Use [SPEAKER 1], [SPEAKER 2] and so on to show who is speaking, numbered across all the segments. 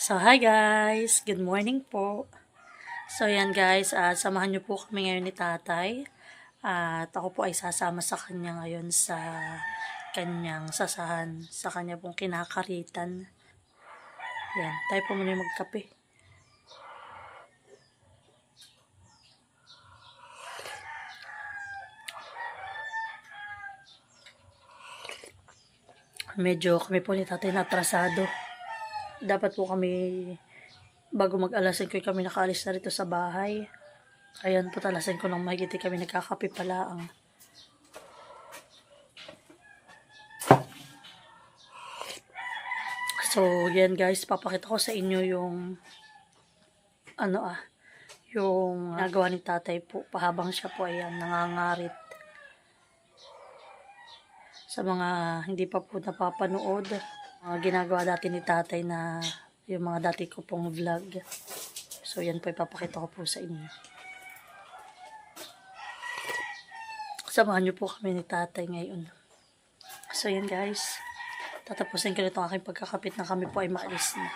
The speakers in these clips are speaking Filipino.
[SPEAKER 1] So, hi guys! Good morning po. So, yan guys, samahan niyo po kami ngayon ni tatay. At ako po ay sasama sa kanya ngayon sa kanyang sasahan, sa kanya pong kinakaritan. Yan, tayo po muna magkape. Medyo kami po ni tatay natrasado. Dapat po kami bago mag-alasin ko kami nakaalis na rito sa bahay. Ayan po, talasin ko ng mahigiti kami nagkakape palaang. So, yan guys, papakita ko sa inyo yung yung nagawa ni tatay po pahabang siya po ayan, nangangarit. Sa mga hindi pa po napapanood, mga ginagawa dati ni tatay na yung mga dati ko pong vlog. So, yan po ipapakita ko po sa inyo. Samahan niyo po kami ni tatay ngayon. So, yan guys. Tatapusin ko na itong aking pagkakapit na kami po ay maalis na.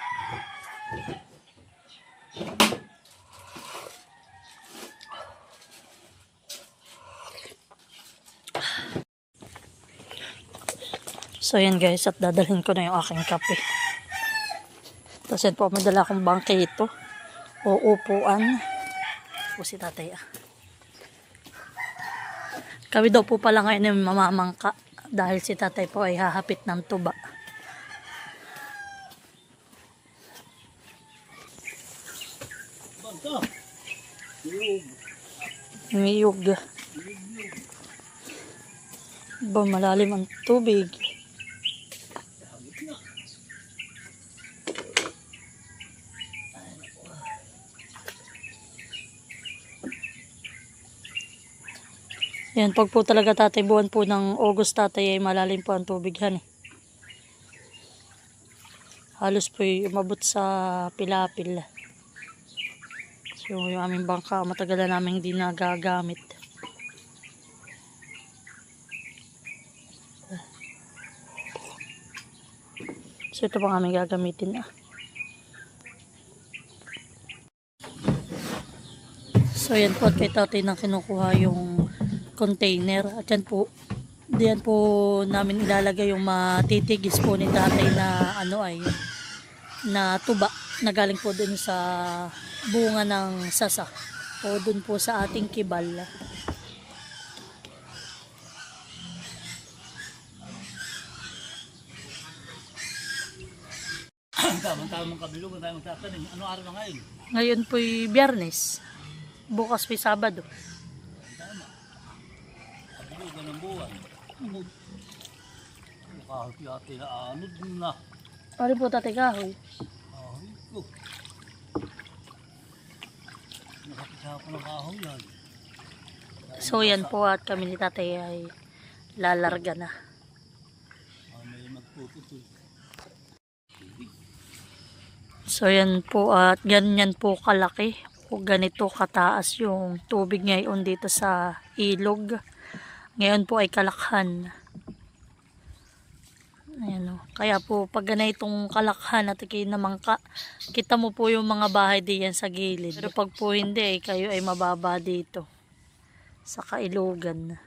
[SPEAKER 1] So, yan guys. At dadalhin ko na yung aking kape. Tapos yan po, madala akong bangkito o upuan. Po si tatay Kami daw po pala ngayon yung mamamangka dahil si tatay po ay hahapit ng tuba. Niyog. Ba, malalim ang tubig. Yan, pag po talaga tatay, buwan po ng August tatay ay malalim po ang tubig han. Halos po umabot sa pilapil. So, yung aming bangka, matagal na namin hindi nagagamit. So, ito pang aming gagamitin So, yan po at kay tatay nang kinukuha yung container. At yan po, diyan po namin ilalagay yung matitigis po ni tatay na na tuba na galing po dun sa bunga ng sasa o dun po sa ating kibal.
[SPEAKER 2] Tamang kabilog, tayo magtatanim. Ano araw na ngayon?
[SPEAKER 1] Ngayon po'y Biyernes. Bukas po'y Sabado.
[SPEAKER 2] Tama. Kabilog ng buwan. Kahoy yate na anod na.
[SPEAKER 1] Pari po tatay kahoy.
[SPEAKER 2] Kahoy ko. Nakapisa ko ng kahoy yan.
[SPEAKER 1] So yan po at kami ni tatay ay lalarga na.
[SPEAKER 2] May magpuputol.
[SPEAKER 1] So yan po at ganyan po kalaki o ganito kataas yung tubig ngayon dito sa ilog. Ngayon po ay kalakhan. Ayan o. Kaya po pag ganitong kalakhan at kinamangka, kita mo po yung mga bahay diyan sa gilid. Pero pag po hindi ay kayo ay mababa dito sa kailugan.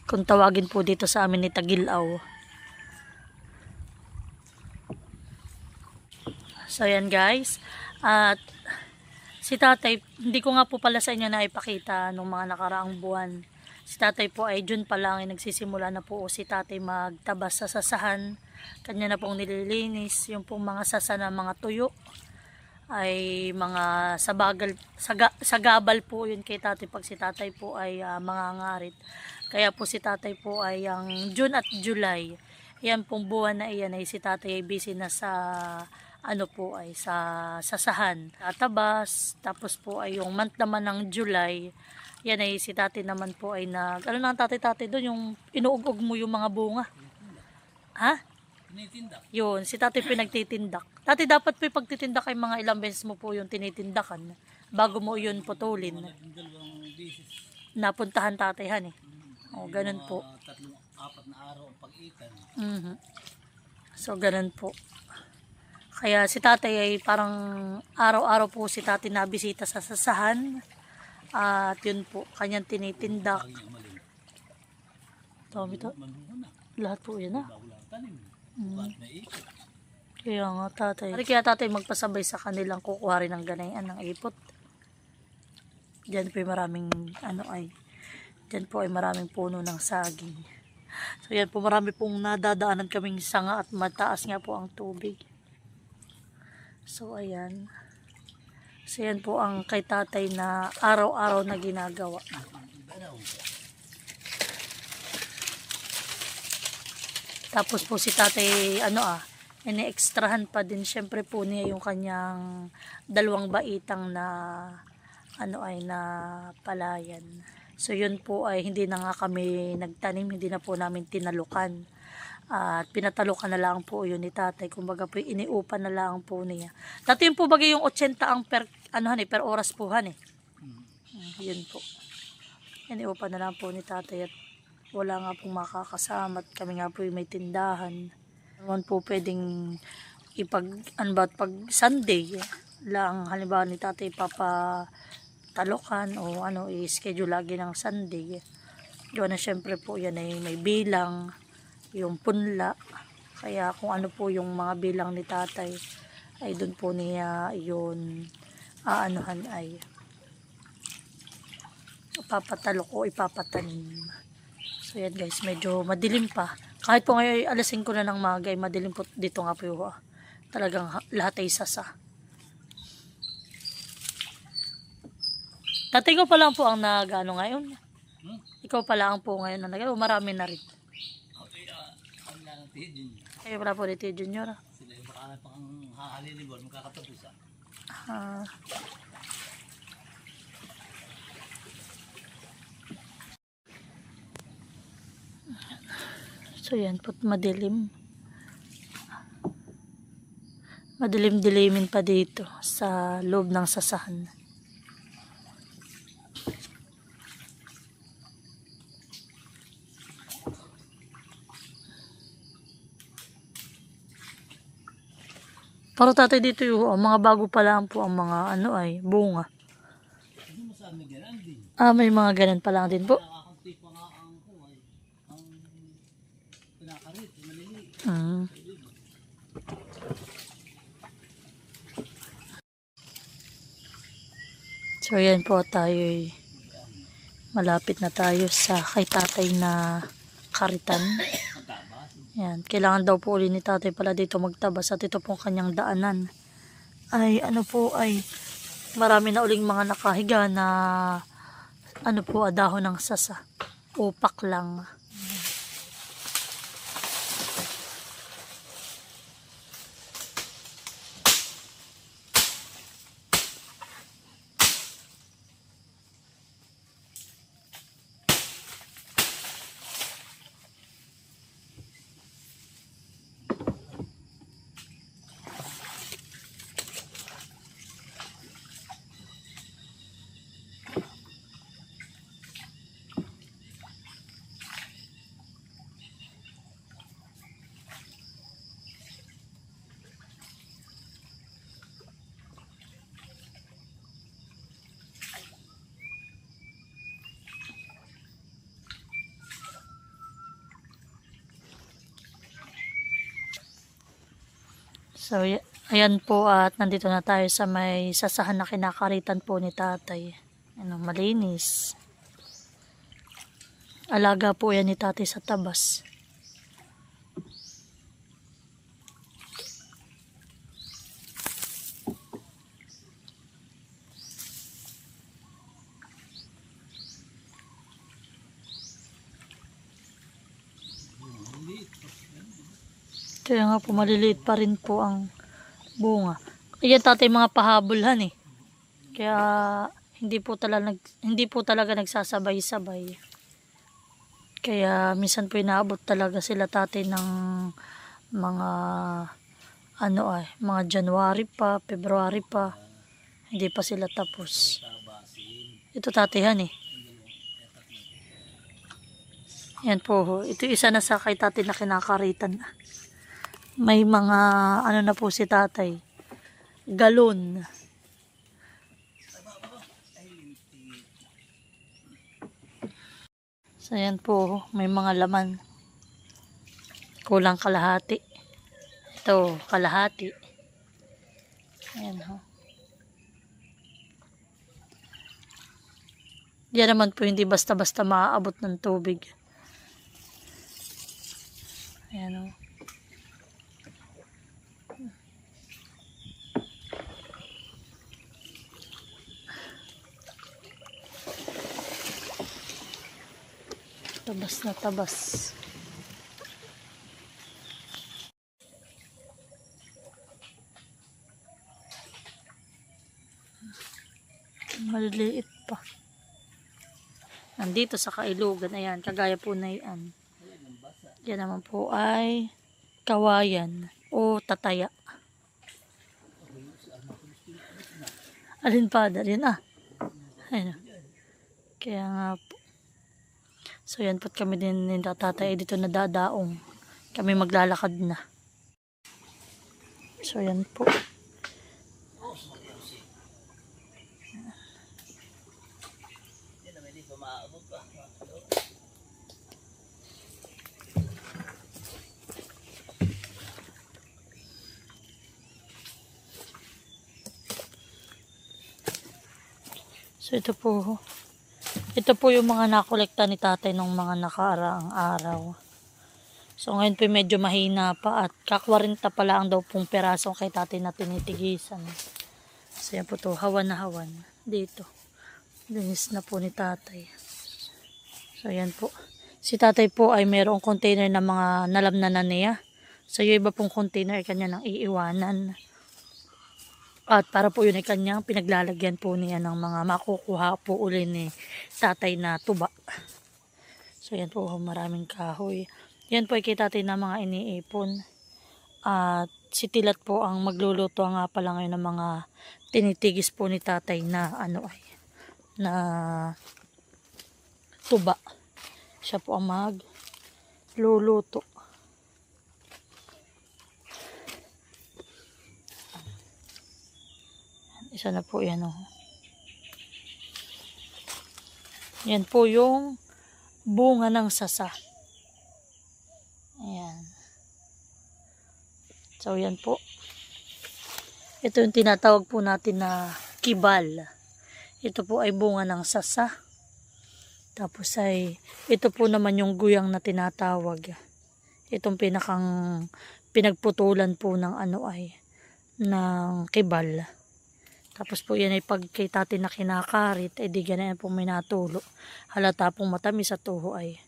[SPEAKER 1] Kung tawagin po dito sa amin ni Tagilaw. So yan guys, at si tatay, hindi ko nga po pala sa inyo na ipakita nung mga nakaraang buwan. Si tatay po ay June pa lang ay nagsisimula na po si tatay magtabas sa sasahan. Kanya na pong nililinis, yung pong mga sasa na mga tuyo ay mga sagabal po yun kay tatay pag si tatay po ay mangangarit. Kaya po si tatay po ay ang June at July. Yan pong buwan na iyan ay si tatay ay busy na sa sa sasahan, tatabas, tapos po ay yung month naman ng July, yan ay si tatay naman po ay na tatay doon, yung inuugog mo yung mga bunga. Ha?
[SPEAKER 2] Tinitindak.
[SPEAKER 1] Yun, si tatay pinagtitindak. Tatay dapat po yung pagtitindak ay mga ilang beses mo po yung tinitindakan bago mo yun putulin.
[SPEAKER 2] Dalawang beses.
[SPEAKER 1] Napuntahan tatayhan O, ganun po.
[SPEAKER 2] 3-4 na araw ang pag-ikan.
[SPEAKER 1] So, ganun po. Kaya si tatay ay parang araw-araw po si tatay nabisita sa sasahan. At yun po, kanyang tinitindak.
[SPEAKER 2] Lagi niya umaling.
[SPEAKER 1] Dami to.
[SPEAKER 2] Manungo na.
[SPEAKER 1] Lahat po yan
[SPEAKER 2] Bago lang tanim.
[SPEAKER 1] Mm.
[SPEAKER 2] Bakit may ipot?
[SPEAKER 1] Kaya nga tatay. Kaya tatay magpasabay sa kanilang kukuha rin ng ganayan ng ipot. Diyan po ay maraming diyan po ay maraming puno ng saging. So yan po, marami pong nadadaanan kaming sanga at mataas nga po ang tubig. So ayan. So yan po ang kay tatay na araw-araw na ginagawa. Tapos po si tatay ini-extrahan pa din syempre po niya yung kanyang dalawang baitang na na palayan. So yun po ay hindi na nga kami nagtanim, hindi na po namin tinalukan. At pinatalukan na lang po yun ni tatay. Kumbaga po iniupan na lang po niya. Dati yun po bagay yung 80 ang per oras po yun po. Iniupan na lang po ni tatay at wala nga pong makakasama at kami nga po yung may tindahan. Naman po pwedeng pag Sunday lang halimbawa ni tatay papatalukan o i-schedule lagi ng Sunday. Yun na syempre po yan ay may bilang yung punla. Kaya kung ano po yung mga bilang ni tatay ay doon po niya yun ay ipapatalok o ipapatanim. So yan guys, medyo madilim pa. Kahit po ngayon alas 5 na ng maga ay madilim po dito nga po. Talagang lahat ay sasa. Tatay ko pa lang po ang ngayon. Ikaw pa lang po ngayon na marami na rin.
[SPEAKER 2] Okay, ang nanatid yun.
[SPEAKER 1] Kayo pala po dito Junior.
[SPEAKER 2] Sila yung baka na pang hahalilibon, magkakatapos
[SPEAKER 1] So yan po, madilim. Madilim-dilimin pa dito sa loob ng sasahan. Pero tatay dito yung mga bago pa lang po ang mga bunga.
[SPEAKER 2] Hindi mo sa amin ganun din.
[SPEAKER 1] May mga ganun pa lang din po.
[SPEAKER 2] Nakakampi pa nga ang pinakarit, maliliit.
[SPEAKER 1] So yan po tayo malapit na tayo sa kay tatay na karitan. Yan, kailangan daw po uli ni tatay pala dito magtabas at ito pong kanyang daanan. Ay marami na uling mga nakahiga na dahon ng sasa. Upak lang. So, ayan po at nandito na tayo sa may sasahan na kinakaritan po ni tatay. Malinis. Alaga po yan ni tatay sa tabas. Kaya nga po maliliit pa rin po ang bunga. Ayan tatay mga pahabulhan Kaya hindi po talaga nagsasabay-sabay. Kaya minsan po inaabot talaga sila tatay ng mga mga January pa, February pa. Hindi pa sila tapos. Ito tatayhan Yan po. Ito isa na sa kay tatay na kinakaritan. May mga ano na po si tatay. Galon. So yan po, may mga laman. Kulang kalahati. Ito, kalahati. Ayan ho. Yan naman po hindi basta-basta maaabot ng tubig. Ayan o. Tabas na tabas. Maliliit pa. Nandito sa Kailugan, ayan, kagaya po na yan. Yan naman po ay kawayan o tataya. Alin pa, dalin Ayun. Kaya nga po. So yan po't kami din ni tatay dito na dadaong. Kami maglalakad na. So yan po. So ito po yung mga nakolekta ni tatay nung mga nakaraang araw. So ngayon po medyo mahina pa at ka-40 pa lang daw pong peraso kay tatay na tinitigisan. So yan po to, hawan na hawan dito. Linis na po ni tatay. So yan po. Si tatay po ay mayroong container na mga nalamnanan niya. So yung iba pong container ay kanya nang iiwanan. At para po yun ay kanyang pinaglalagyan po niya ng mga makukuha po uli ni tatay na tuba. So yan po, maraming kahoy. Yan po ay kay tatay na mga iniipon. At si Tilat po ang magluluto nga pala ngayon ng mga tinitigis po ni tatay na na tuba. Siya po ang magluluto. Isa na po yan Yan po yung bunga ng sasa. Ayan. So yan po. Ito yung tinatawag po natin na kibal. Ito po ay bunga ng sasa. Tapos ay ito po naman yung guyang na tinatawag. Itong pinagputulan po ng ng kibal. Tapos po yan ay pag kay tatay na kinakarit, di ganyan po may natulo. Halata pong matamis at tuho ay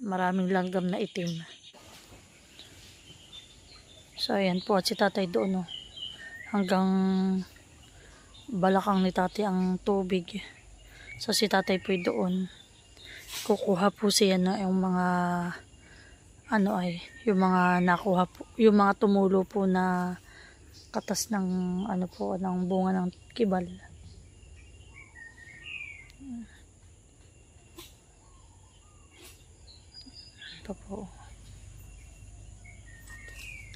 [SPEAKER 1] maraming langgam na itim. So ayan po, at si tatay doon hanggang balakang ni tatay ang tubig. So si tatay po doon. Kukuha po siya na yung mga yung mga nakuha po, yung mga tumulo po na katas ng ng bunga ng kibal. Ito po.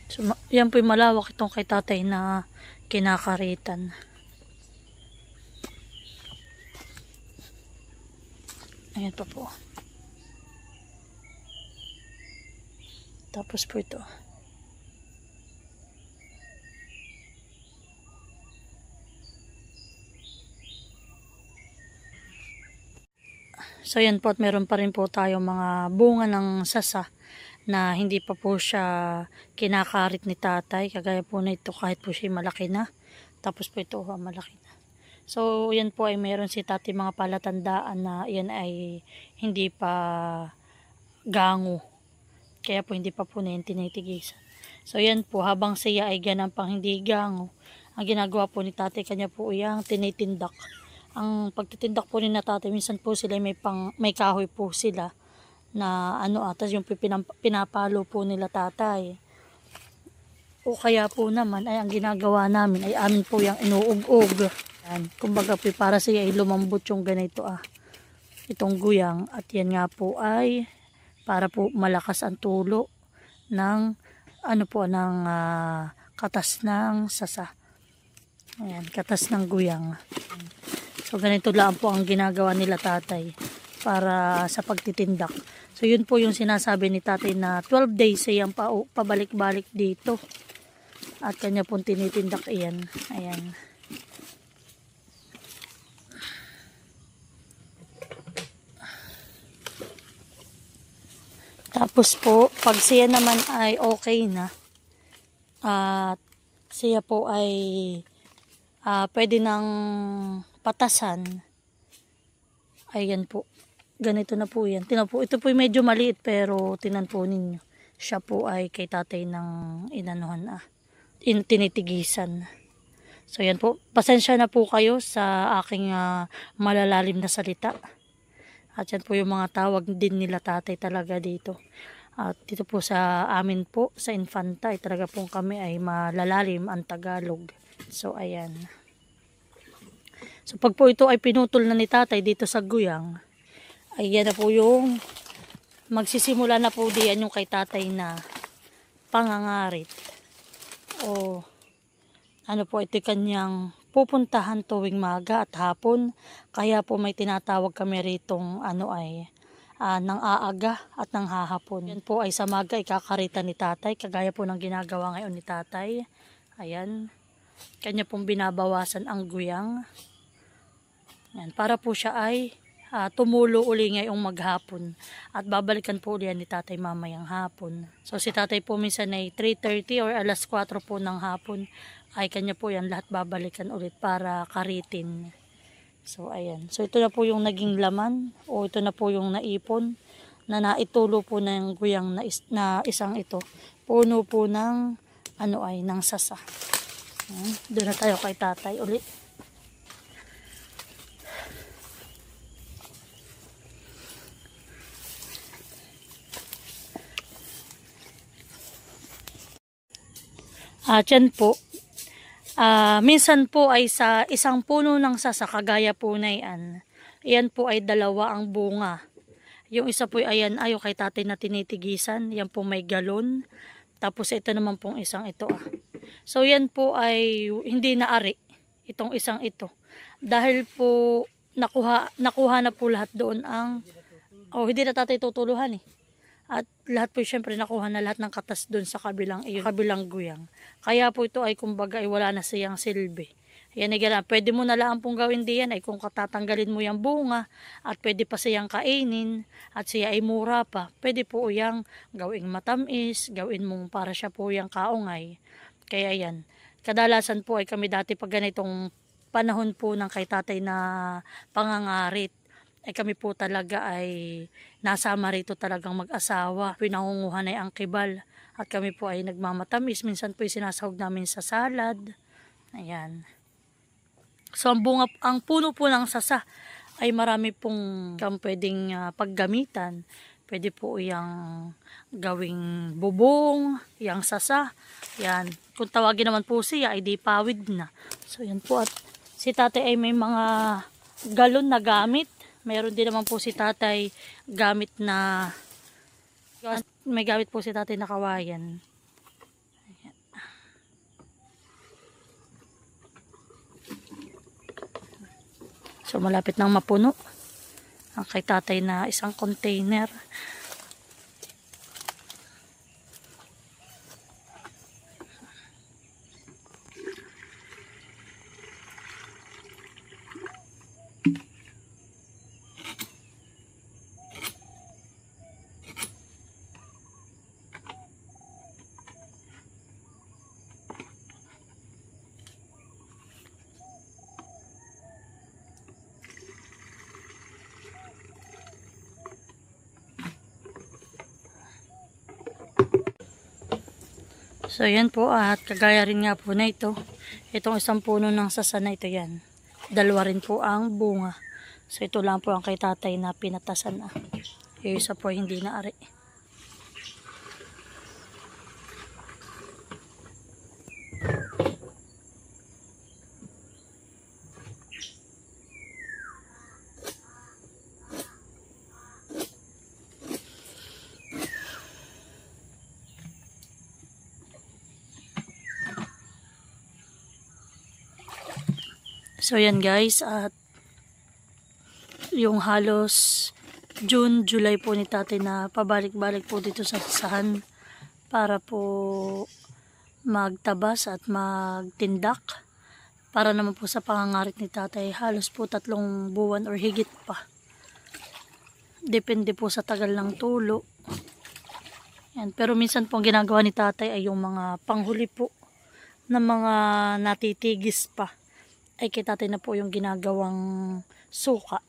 [SPEAKER 1] So, yan po yung malawak itong kay tatay na kinakaritan. Ayan pa po. Tapos po ito. So yan po, at meron pa rin po tayo mga bunga ng sasa na hindi pa po siya kinakarit ni tatay. Kagaya po na ito kahit po siya malaki na. Tapos po ito malaki na. So yan po ay meron si tatay mga palatandaan na yan ay hindi pa gango. Kaya po hindi pa po na yan tinitigisan. So yan po, habang siya ay ganang pang hindi gango, ang ginagawa po ni tatay kanya po yung tinitindak. Ang pagtitindak po ni tatay, minsan po sila may kahoy po sila na atas yung pinapalo po nila tatay. O kaya po naman ay ang ginagawa namin ay amin po yung inuug-ug. Yan. Kumbaga po para siya ay lumambot yung ganito itong guyang, at yan nga po ay para po malakas ang tulo ng ano po ng katas ng sasa. Ayan, katas ng guyang. So ganito lang po ang ginagawa nila tatay para sa pagtitindak. So yun po yung sinasabi ni tatay na 12 days siyang pabalik-balik dito. At kanya pong tinitindak iyan. Ayan. Tapos po, pag siya naman ay okay na, at siya po ay pwede nang patasan, ayan po, ganito na po yan. Tinan po, ito po medyo maliit pero tinan po ninyo. Siya po ay kay tatay ng inanuhan tinitigisan. So yan po, pasensya na po kayo sa aking malalalim na salita. At yan po yung mga tawag din nila tatay talaga dito. At dito po sa amin po, sa Infanta, ay talaga po kami ay malalalim ang Tagalog. So ayan. So pag po ito ay pinutol na ni tatay dito sa guyang, ay yan na po yung magsisimula na po diyan yung kay tatay na pangangarit. O ano po ito kanyang pupuntahan tuwing maga at hapon. Kaya po may tinatawag kami ritong ng aaga at ng hahapon. Yan po ay sa maga ikakarita ni tatay. Kagaya po ng ginagawa ngayon ni tatay. Ayan. Kanya pong binabawasan ang guyang. Yan. Para po siya ay tumulo uli ngayong maghapon. At babalikan po ulit ni tatay mamayang hapon. So si tatay po minsan ay 3:30 or alas 4 po ng hapon. Ay kanya po yan lahat babalikan ulit para karitin. So ayan. So ito na po yung naging laman o ito na po yung naipon na naitulo po ng guyang na isang ito. Puno po ng ng sasa. Ayan. Doon na tayo kay tatay ulit. Dyan po. Minsan po ay sa isang puno ng sasa kagaya po na yan. Yan po ay dalawa ang bunga. Yung isa po ay ayan ayo kay tatay na tinitigisan. Yan po may galon. Tapos ito naman pong isang ito So yan po ay hindi naari. Itong isang ito. Dahil po nakuha na po lahat doon ang hindi na tatay tutuluhan At lahat po syempre nakuha na lahat ng katas doon sa kabilang guyang. Kaya po ito ay kumbaga ay wala na siyang silbi. Yan ay gano'n. Pwede mo na lang pong gawin diyan ay kung katatanggalin mo yung bunga at pwede pa siyang kainin at siya ay mura pa. Pwede po yang gawing matamis, gawin mong para siya po yung kaungay. Kaya yan. Kadalasan po ay kami dati pag ganitong panahon po ng kay tatay na pangangarit ay kami po talaga ay nasama rito talagang mag-asawa. Pinangunguhan ay ang kibal at kami po ay nagmamatamis. Minsan po ay sinasahog namin sa salad. Ayan. So ang puno po ng sasa ay marami pong pwedeng paggamitan. Pwede po yung gawing bubong, yung sasa. Yan. Kung tawagin naman po siya ay di pawid na. So yan po at si tatay ay may mga galon na gamit. Mayroon din naman po si tatay may gamit po si tatay na kawayan. Ayan. So malapit nang mapuno ang kay tatay na isang container. So yan po at kagaya rin nga po na ito. Itong isang puno ng sasa na ito yan. Dalawa rin po ang bunga. So ito lang po ang kay tatay na pinatasan Yung isa po hindi na ari. So yan guys, at yung halos June, July po ni tatay na pabalik-balik po dito sa sasahan para po magtabas at magtindak. Para naman po sa pangangarit ni tatay, halos po 3 buwan or higit pa. Depende po sa tagal ng tulo. Yan. Pero minsan po ang ginagawa ni tatay ay yung mga panghuli po na mga natitigis pa. Ay kay tatay na po yung ginagawang suka.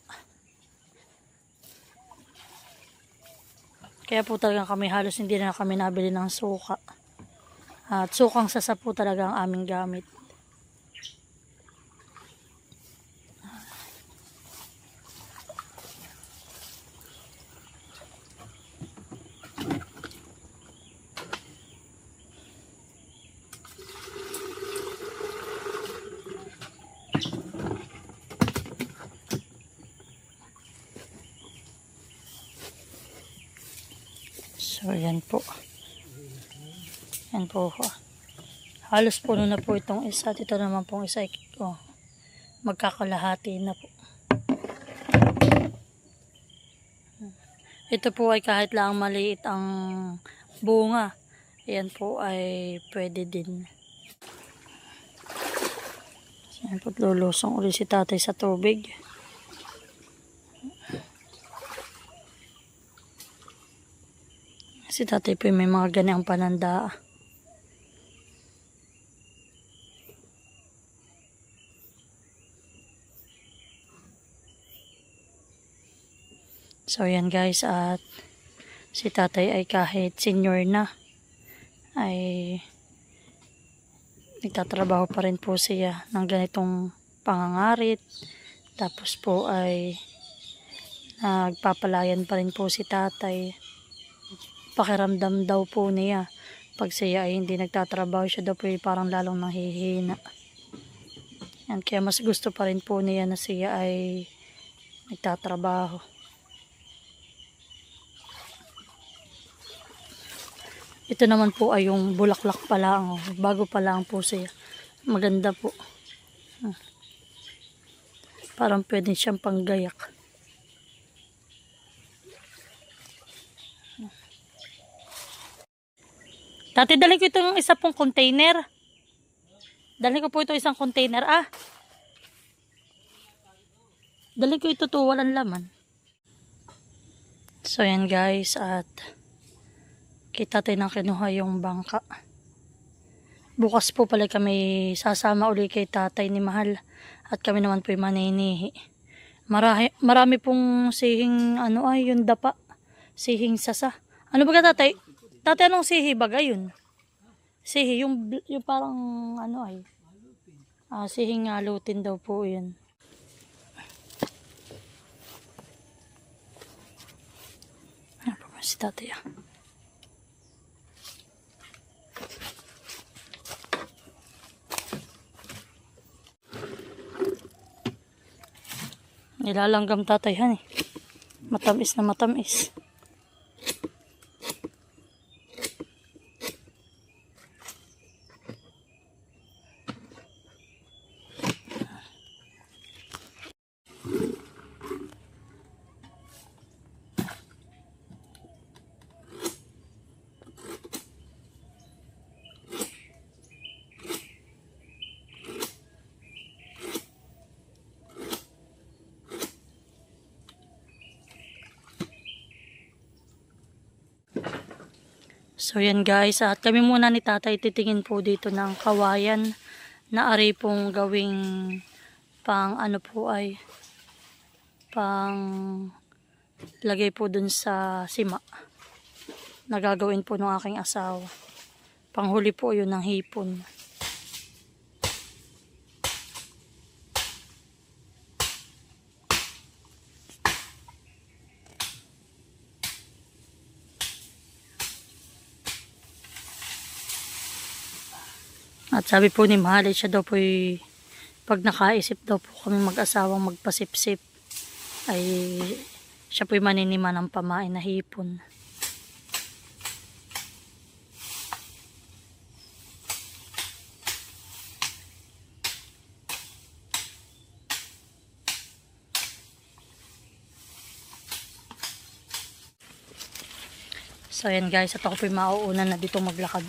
[SPEAKER 1] Kaya po talaga kami halos hindi na kami nabili ng suka. At sukang sasa po talaga ang aming gamit. So, yan po. Yan po. Halos puno na po itong isa. Dito naman pong isa. Oh, magkakalahati na po. Ito po ay kahit lang maliit ang bunga. Yan po ay pwede din. Yan po, lulusong ulit si tatay sa tubig. Si tatay po may mga ganyang pananda. So yan guys, at si tatay ay kahit senior na ay nagtatrabaho pa rin po siya ng ganitong pangangarit. Tapos po ay nagpapalayan pa rin po si tatay. Pakiramdam daw po niya pag siya ay hindi nagtatrabaho, siya daw po ay parang lalong nanghihina. Yan, kaya mas gusto pa rin po niya na siya ay nagtatrabaho. Ito naman po ay yung bulaklak pa lang. Oh. Bago pa lang po siya. Maganda po. Parang pwede siyang panggayak. Dati dali ko itong isa pong container. Dali ko po ito isang container. Dali ko ito to, walang laman. So yan guys, at kita tayo nang kinuha yung bangka. Bukas po pala kami sasama uli kay tatay ni Mahal. At kami naman po yung maninihi. Marami pong sihing yung dapa. Sihing sasa. Ano ba ka tatay? Tatay, anong sihi ba yun? Sihi, yung parang sihing alutin daw po yun. Ano po si tatay Nilalanggam tatay han eh. Matamis na matamis. So yan guys, at kami muna ni tatay titingin po dito ng kawayan na ari pong gawing pang pang lagay po dun sa sima na gagawin po ng aking asawa. Panghuli po yun ng hipon. At sabi po ni Mahal, siya daw po pag nakaisip daw po kami mag-asawang magpasipsip, ay siya po maninima ng pamain na hipon. So ayan guys, at ako po yung mauuna na dito maglakad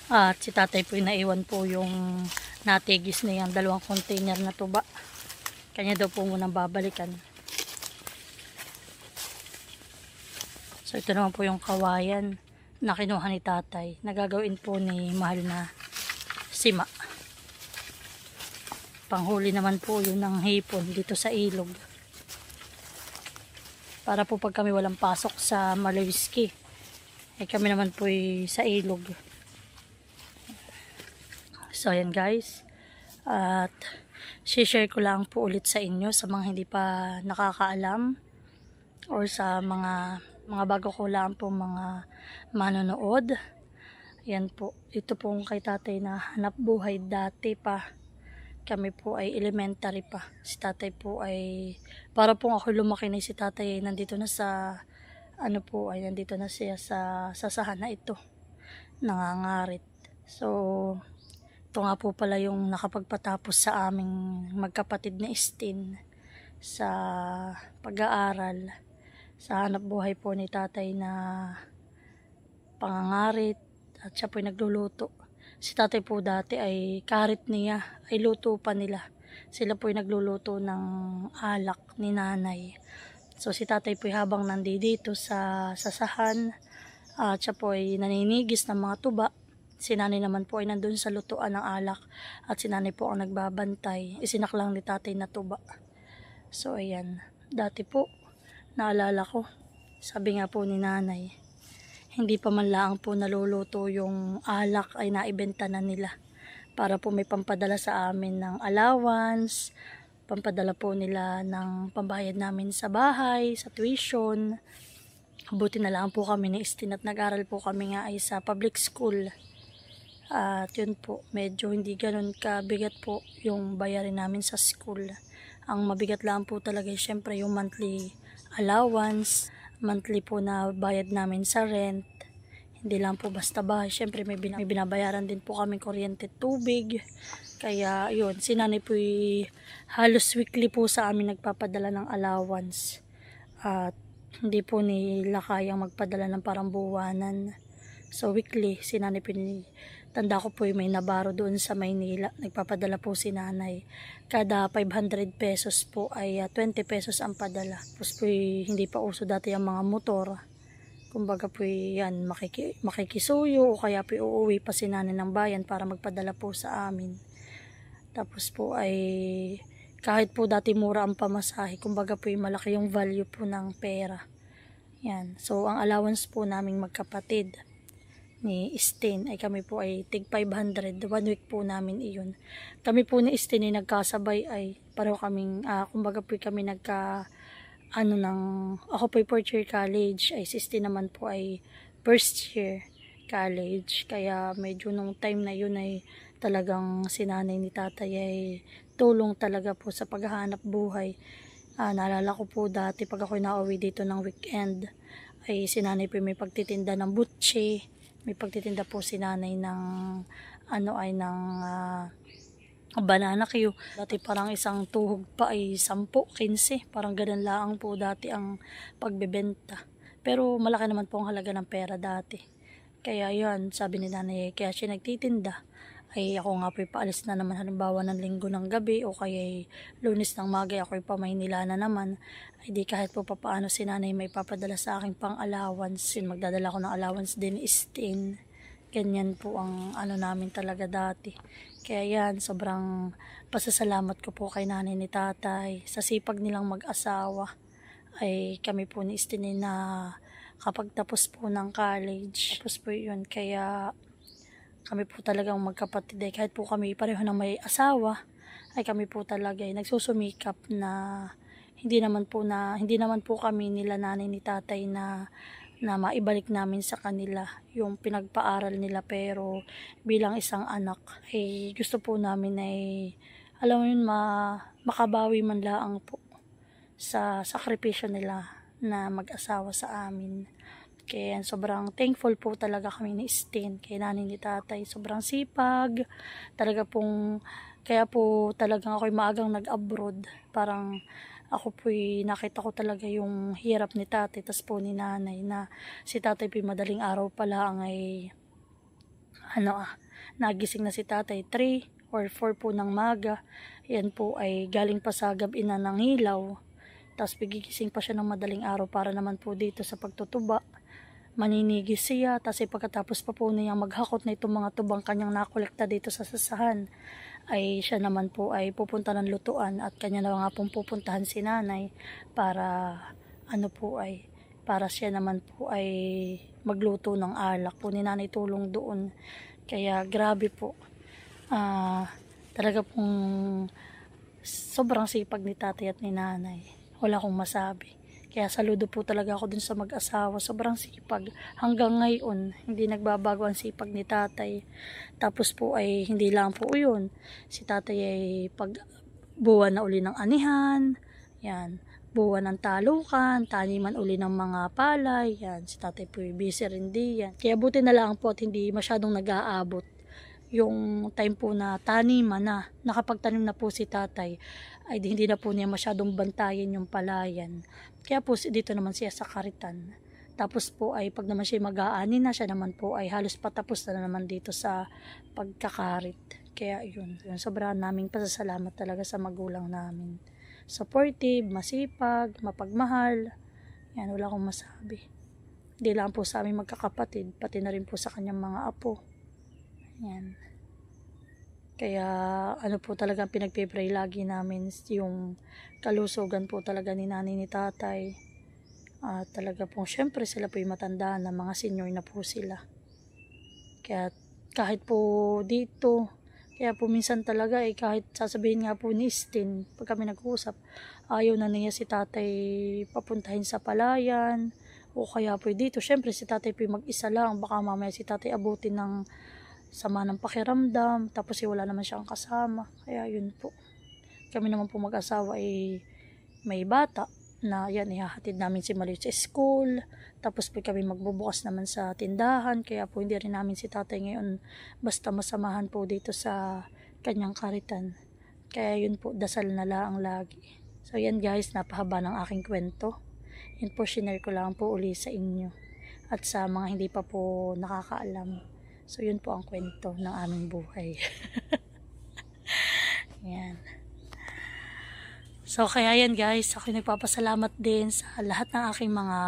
[SPEAKER 1] At si tatay po yung naiwan po yung natigis na yung 2 container na tuba. Kanya daw po munang babalikan. So ito naman po yung kawayan na kinuha ni tatay. Nagagawin po ni mahal na sima. Panghuli naman po yun ng hipon dito sa ilog. Para po pag kami walang pasok sa Maloyski, kami naman po sa ilog. So ayan guys. At share ko lang po ulit sa inyo sa mga hindi pa nakakaalam or sa mga bago ko lang po mga manonood. Yan po. Ito po kay tatay na hanap buhay dati pa. Kami po ay elementary pa. Si tatay po ay para po ako lumaki na si tatay ay nandito na sa nandito na siya sa sasahan na ito. Nangangarit. So ito nga po pala yung nakapagpatapos sa aming magkapatid na Estin sa pag-aaral. Sa hanap buhay po ni tatay na pangangarit at siya po ay nagluluto. Si tatay po dati ay karit niya, ay luto pa nila. Sila po ay nagluluto ng alak ni nanay. So si tatay po ay habang nandito sa sasahan at siya po ay naninigis ng mga tuba. Si nanay naman po ay nandun sa lutuan ng alak at si nanay po ang nagbabantay. Isinaklang ni tatay na tuba. So ayan, dati po naalala ko, sabi nga po ni nanay, hindi pa man lang po naluluto yung alak ay naibenta na nila. Para po may pampadala sa amin ng allowance, pampadala po nila ng pambayad namin sa bahay, sa tuition. Buti na lang po kami ni Estin at nag-aral po kami nga ay sa public school. At yun po, medyo hindi ganun kabigat po yung bayarin namin sa school. Ang mabigat lang po talaga syempre yung monthly allowance, monthly po na bayad namin sa rent. Hindi lang po basta bahay, syempre may binabayaran din po kami kuryente, tubig. Kaya yun, si nanay po halos weekly po sa amin nagpapadala ng allowance. At hindi po nila kayang magpadala ng parang buwanan. So weekly, si nanay po tanda ko po may nabaro doon sa Maynila. Nagpapadala po si nanay. Kada 500 pesos po ay 20 pesos ang padala. Tapos po hindi pa uso dati ang mga motor. Kumbaga po yan, makikisuyo o kaya po uuwi pa si nanay ng bayan para magpadala po sa amin. Tapos po ay kahit po dati mura ang pamasahe, kumbaga po malaki yung value po ng pera. Yan. So ang allowance po naming magkapatid ni Estin ay kami po ay tig 500, 1 week po namin iyon. Kami po ni Estin ay nagkasabay ay pareho kaming kumbaga po kami ako po ay 4th year college, ay si Estin naman po ay 1st year college. Kaya medyo nung time na yun ay talagang sinanay ni tatay ay tulong talaga po sa paghahanap buhay. Naalala ko po dati pag ako nauwi dito ng weekend ay sinanay po may pagtitinda ng butche. May pagtitinda po si nanay ng banana Q. Dati parang isang tuhog pa ay 10, 15. Parang ganun lang po dati ang pagbebenta. Pero malaki naman po ang halaga ng pera dati. Kaya yun, sabi ni nanay, kaya siya nagtitinda. Ay ako nga po paalis na naman halimbawa ng linggo ng gabi o kaya lunes ng magay ako pa Maynila na naman. Ay di kahit po papaano si nanay may papadala sa akin pang allowance. Magdadala ko ng allowance din Estin. Ganyan po ang namin talaga dati. Kaya yan, sobrang pasasalamat ko po kay nanay ni tatay. Sa sipag nilang mag-asawa ay kami po ni Estin na kapag tapos po ng college. Tapos po yun, kaya kami po talagang magkapatid kahit po kami pareho na may asawa ay kami po talaga nagsusumikap na hindi naman po kami nila nanay ni tatay na maibalik namin sa kanila yung pinagpaaral nila, pero bilang isang anak ay gusto po namin ay alam mo yun makabawi man lang po sa sakripisyo nila na mag-asawa sa amin. Kaya sobrang thankful po talaga kami ni Estin kay nanay ni tatay. Sobrang sipag. Talaga pong, kaya po talagang ako'y maagang nag-abroad. Parang ako po'y nakita ko talaga yung hirap ni tatay, tas po ni nanay, na si tatay po'y madaling araw pala ang ay nagising na si tatay 3 or 4 po ng maga. Yan po ay galing pa sa gabi na ng ilaw. Tapos pigigising pa siya ng madaling araw para naman po dito sa pagtutuba. Maninigis siya, tapos pagkatapos pa po niyang maghakot na itong mga tubang kanyang nakolekta dito sa sasahan, ay siya naman po ay pupunta ng lutuan at kanya na nga pong pupuntahan si nanay para para siya naman po ay magluto ng alak po, ni nanay tulong doon. Kaya grabe po, talaga pong sobrang sipag ni tatay at ni nanay, wala akong masabi. Kaya saludo po talaga ako dun sa mag-asawa. Sobrang sipag. Hanggang ngayon, hindi nagbabago ang sipag ni tatay. Tapos po ay hindi lang po yun. Si tatay ay pag buwan na uli ng anihan, yan, buwan ng talukan, taniman uli ng mga palay, yan, si tatay po ay busy rin diyan. Kaya buti na lang po at hindi masyadong nag-aabot yung time po na taniman na, nakapagtanim na po si tatay, ay hindi na po niya masyadong bantayan yung palayan. Kaya po dito naman siya sa karitan. Tapos po ay pag naman siya mag-aani na, siya naman po ay halos patapos na naman dito sa pagkakarit. Kaya yun sobrang naming pasasalamat talaga sa magulang namin. Supportive, masipag, mapagmahal. Yan, wala akong masabi. Hindi lang po sa aming magkakapatid, pati na rin po sa kanyang mga apo. Yan. Kaya po talagang pinagpipray lagi namin yung kalusugan po talaga ni nanay ni tatay. Talaga po syempre sila po yung matanda na, mga senior na po sila. Kaya kahit po dito, kaya po minsan talaga kahit sasabihin nga po ni Stin, pag kami nag-uusap, ayaw na niya si tatay papuntahin sa palayan, o kaya po dito, syempre si tatay po mag-isa lang, baka mamaya si tatay abutin ng sama ng pakiramdam, tapos wala naman siyang kasama. Kaya yun po, kami naman po mag-asawa ay may bata na yan, ihahatid namin si Maliit sa school, tapos po kami magbubukas naman sa tindahan. Kaya po hindi rin namin si tatay ngayon basta masamahan po dito sa kanyang karitan. Kaya yun po, dasal na lang lagi. So yan guys, napahaba ng aking kwento. Yun po, shinare ko lang po uli sa inyo at sa mga hindi pa po nakakaalam. So yun po ang kwento ng aming buhay. Yan. So kaya yan guys, ako nagpapasalamat din sa lahat ng aking mga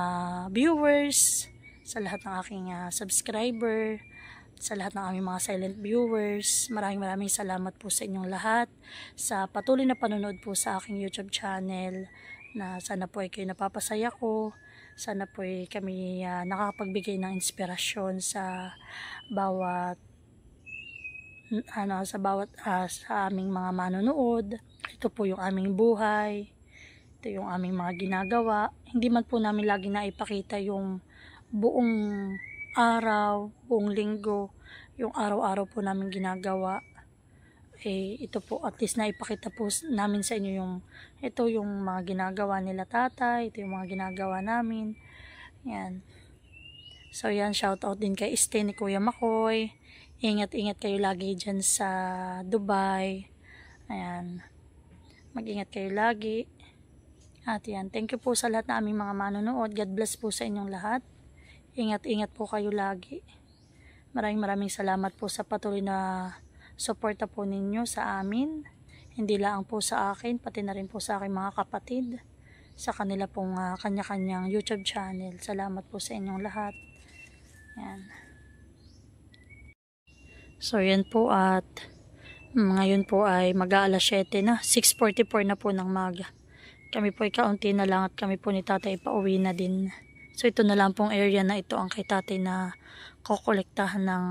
[SPEAKER 1] viewers, sa lahat ng aking subscriber, sa lahat ng aming mga silent viewers. Maraming salamat po sa inyong lahat sa patuloy na panonood po sa aking YouTube channel, na sana po ay kayo napapasaya ko. Sana po ay kami nakakapagbigay ng inspirasyon sa bawat sa aming mga manonood. Ito po yung aming buhay, ito yung aming mga ginagawa. Hindi man po namin lagi na ipakita yung buong araw, buong linggo, yung araw-araw po namin ginagawa. Ito po at least na ipakita po namin sa inyo yung ito yung mga ginagawa nila tatay, ito yung mga ginagawa namin. Yan. So yan, shout out din kay Este ni Kuya Makoy. Ingat-ingat kayo lagi dyan sa Dubai. Ayan. Mag-ingat kayo lagi. At yan, thank you po sa lahat na aming mga manonood. God bless po sa inyong lahat. Ingat-ingat po kayo lagi. Maraming salamat po sa patuloy na suporta po ninyo sa amin. Hindi lang po sa akin, pati na rin po sa aking mga kapatid, sa kanila pong kanya-kanyang YouTube channel. Salamat po sa inyong lahat. Yan. So yan po, at ngayon po ay mag-aalas 7 na, 6:44 na po ng maga. Kami po ay kaunti na lang at kami po ni tatay pauwi na din. So ito na lang pong area na ito ang kay tatay na kokolektahan ng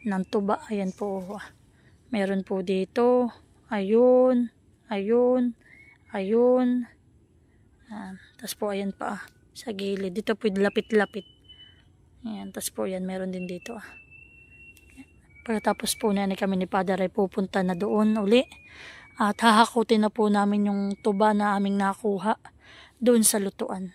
[SPEAKER 1] ng tuba. Ayan po, meron po dito, ayun, ayun, ayun, tas po ayan pa sa gilid, dito po lapit-lapit. Ayan, tas po yan, meron din dito. Pagkatapos po na kami ni Father ay pupunta na doon uli at hahakutin na po namin yung tuba na aming nakuha doon sa lutuan.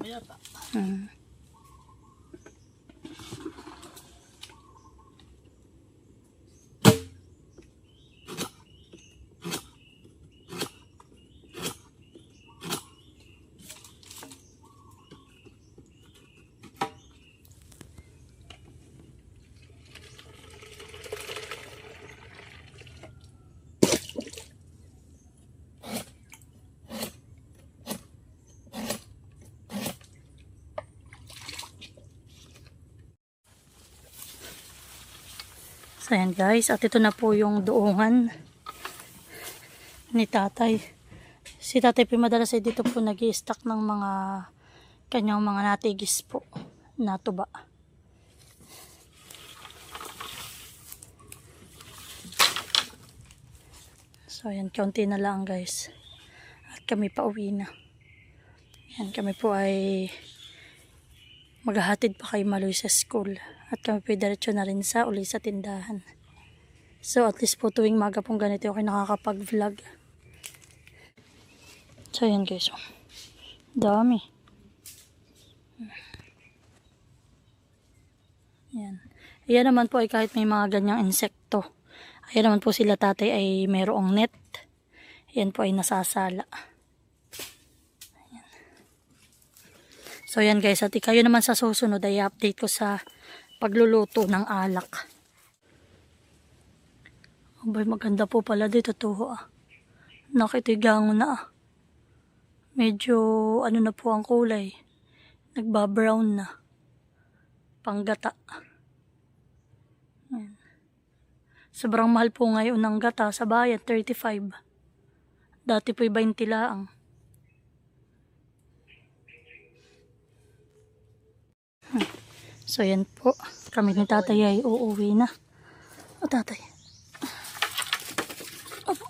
[SPEAKER 2] yata.
[SPEAKER 1] Hmm. So ayan guys, at ito na po yung doongan ni tatay. Si tatay po madalas ay dito po nag-i-stock ng mga kanyang mga natigis po na tuba. So ayan, kaunti na lang guys. At kami pa uwi na. Ayan, kami po ay maghahatid pa kay Maloy sa school. At kami po diretso na rin sa uli sa tindahan. So at least po tuwing maga pong ganito ako nakakapag-vlog. So ayan guys. Dami. Ayan. Ayan naman po ay kahit may mga ganyang insekto. Ayan naman po sila tatay ay mayroong net. Ayan po ay nasasala. Ayan. So ayan guys, at kayo naman sa susunod ay update ko sa pagluluto ng alak. Abay, maganda po pala dito to. Nakitigang na. Medyo ano na po ang kulay. Nagba-brown na. Panggata. Ayan. Sobrang mahal po ngayon ng gata sa bayan, 35. Dati po 20 laang. So yan po, kami ni tatay ay uuwi na. O tatay. Opo.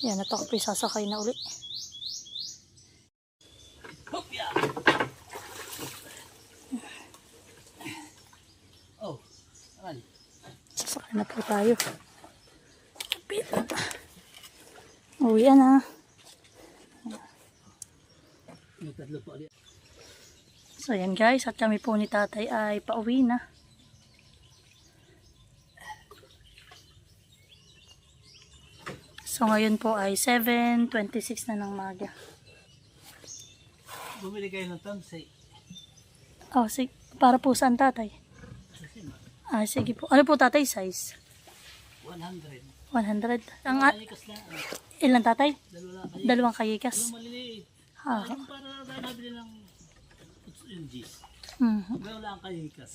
[SPEAKER 1] Yan, at ako po sasakay na uli.
[SPEAKER 2] Hopya! Oh, aral.
[SPEAKER 1] Sasakay na po tayo. Uwi na.
[SPEAKER 2] May tatlo pa ulit.
[SPEAKER 1] So yan guys, at kami po ni tatay ay pauwi na. So ngayon po ay 7:26 na ng maga.
[SPEAKER 2] Bumili kayo ng tansay.
[SPEAKER 1] Oh, sige. Para po saan tatay? Ah, sige po. Ano po tatay size?
[SPEAKER 2] 100.
[SPEAKER 1] 100. Ang
[SPEAKER 2] Kayikas na.
[SPEAKER 1] ilan tatay?
[SPEAKER 2] Dalawa kayikas.
[SPEAKER 1] Dalawang kayikas.
[SPEAKER 2] Yung maliliit.
[SPEAKER 1] Ah.
[SPEAKER 2] Yung para tayo nabili ng yung G's.
[SPEAKER 1] Mhm.
[SPEAKER 2] Dalawa lang kayikas.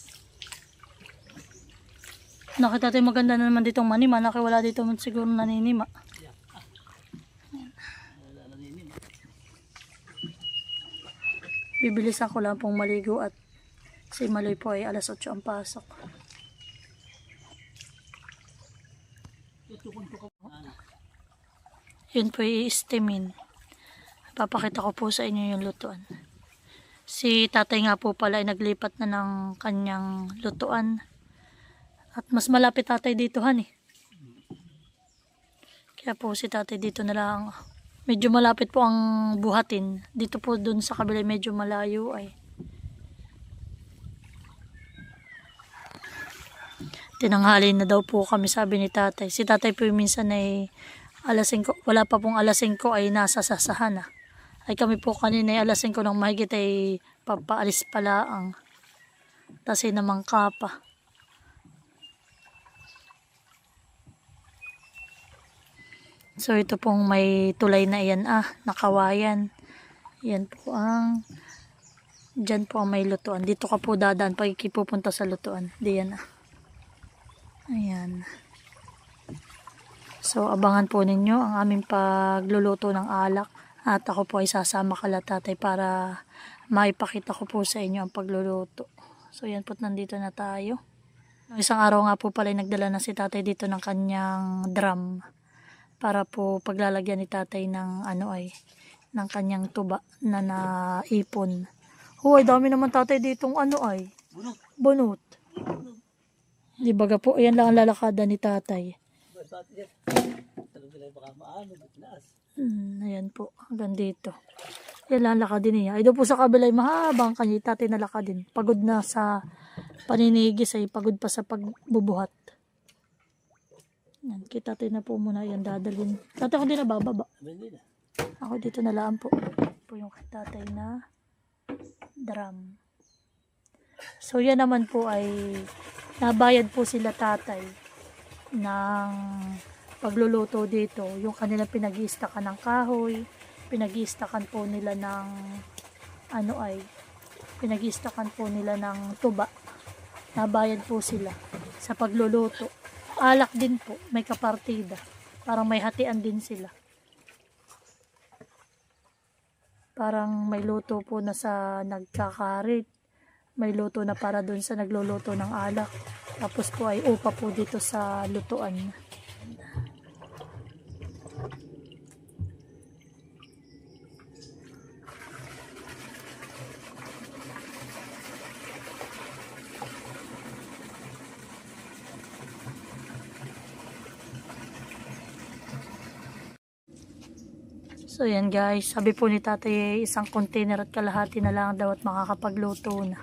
[SPEAKER 1] Nakita tayo maganda na naman ditong manima. Nakiwala dito man siguro naninima.
[SPEAKER 2] Wala na ninin.
[SPEAKER 1] Bibilisan ko lang pong maligo at si Maloy po ay alas 8 ang pasok. Yun po i-steamin. Papakita ko po sa inyo yung lutuan. Si tatay nga po pala ay naglipat na ng kanyang lutuan. At mas malapit tatay dito han eh. Kaya po si tatay dito na lang. Medyo malapit po ang buhatin. Dito po dun sa kabila medyo malayo ay. Tinanghali na daw po kami, sabi ni tatay. Si tatay po minsan ay alas 5, wala pa pong alas 5 ay nasa sasahan na. Ay kami po kanina ay alas 5 nang mahigit ay papaalis pala ang tasi namang kapa. So ito pong may tulay na yan nakawayan. Yan po ang dyan po ang may lutuan. Dito ka po dadaan pag ikipupunta sa lutuan. Diyan Ayan. So abangan po ninyo ang aming pagluluto ng alak. At ako po ay sasama kala tatay para maipakita ko po sa inyo ang pagluluto. So yan po, nandito na tayo. Isang araw nga po pala nagdala na si tatay dito ng kanyang drum. Para po paglalagyan ni tatay ng ng kanyang tuba na naipon. Hoy, dami naman tatay ditong bunot. Di baga po, ayan lang ang lalakada ni tatay.
[SPEAKER 2] Basta yan. Talagang sila baka maano, biglaas.
[SPEAKER 1] Ayan po, hanggang dito. Yan lang ang lakadin niya. Ay doon po sa kabila ay mahabang kanya tatay na lakadin. Pagod na sa paninigis ay pagod pa sa pagbubuhat. Yan, kita tatay na po muna yan dadalhin. Tatay ako din na bababa.
[SPEAKER 2] Hindi na.
[SPEAKER 1] Ako dito na lang po. Po yung kay tatay na drum. So yan naman po ay nabayad po sila tatay ng pagluluto dito. Yung kanilang pinag-iistakan ng kahoy, pinag-iistakan po nila ng pinag-iistakan po nila ng tuba. Nabayad po sila sa pagluluto. Alak din po, may kapartida. Parang may hatian din sila. Parang may luto po na sa nagkakarit. May luto na para dun sa nagluluto ng alak. Tapos po ay upa po dito sa lutuan. So yan guys, sabi po ni tatay isang container at kalahati na lang daw at makakapagluto na.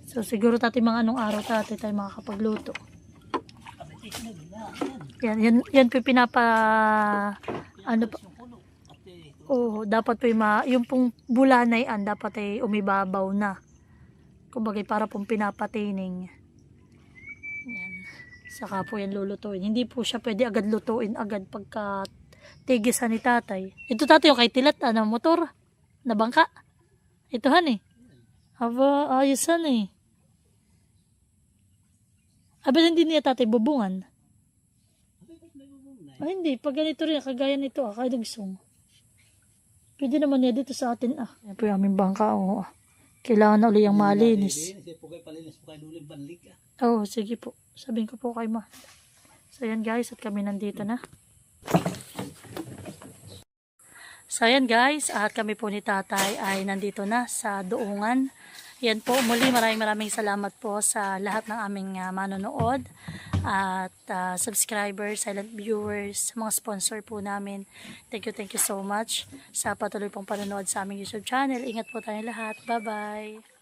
[SPEAKER 1] So siguro tatay mga anong araw tatay tayo makakapagluto. Yan po yung pinapa ano pa. Oh, dapat po yung pong bulanayan dapat ay umibabaw na. Kumbaga para pong pinapatining. Yan. Saka po yan lulutuin. Hindi po siya pwede agad lutuin agad pagka tigisan ni tatay. Ito tatay yung kay Tilat, motor, na bangka. Ito han eh. Aba, ayusan eh. Aba, hindi niya tatay bubungan. Ay, hindi. Pag ganito rin, kagaya nito kay dugsong. Pwede naman niya dito sa atin Yan po yung aming bangka Kailangan na uli yung malinis. Oo, sige po. Sabihin ko po kay ma. So yan guys, at kami nandito na. So ayan guys, at kami po ni tatay ay nandito na sa Duungan. Yan po, muli maraming salamat po sa lahat ng aming manonood at subscribers, silent viewers, mga sponsor po namin. Thank you so much sa patuloy pong panonood sa aming YouTube channel. Ingat po tayong lahat. Bye bye!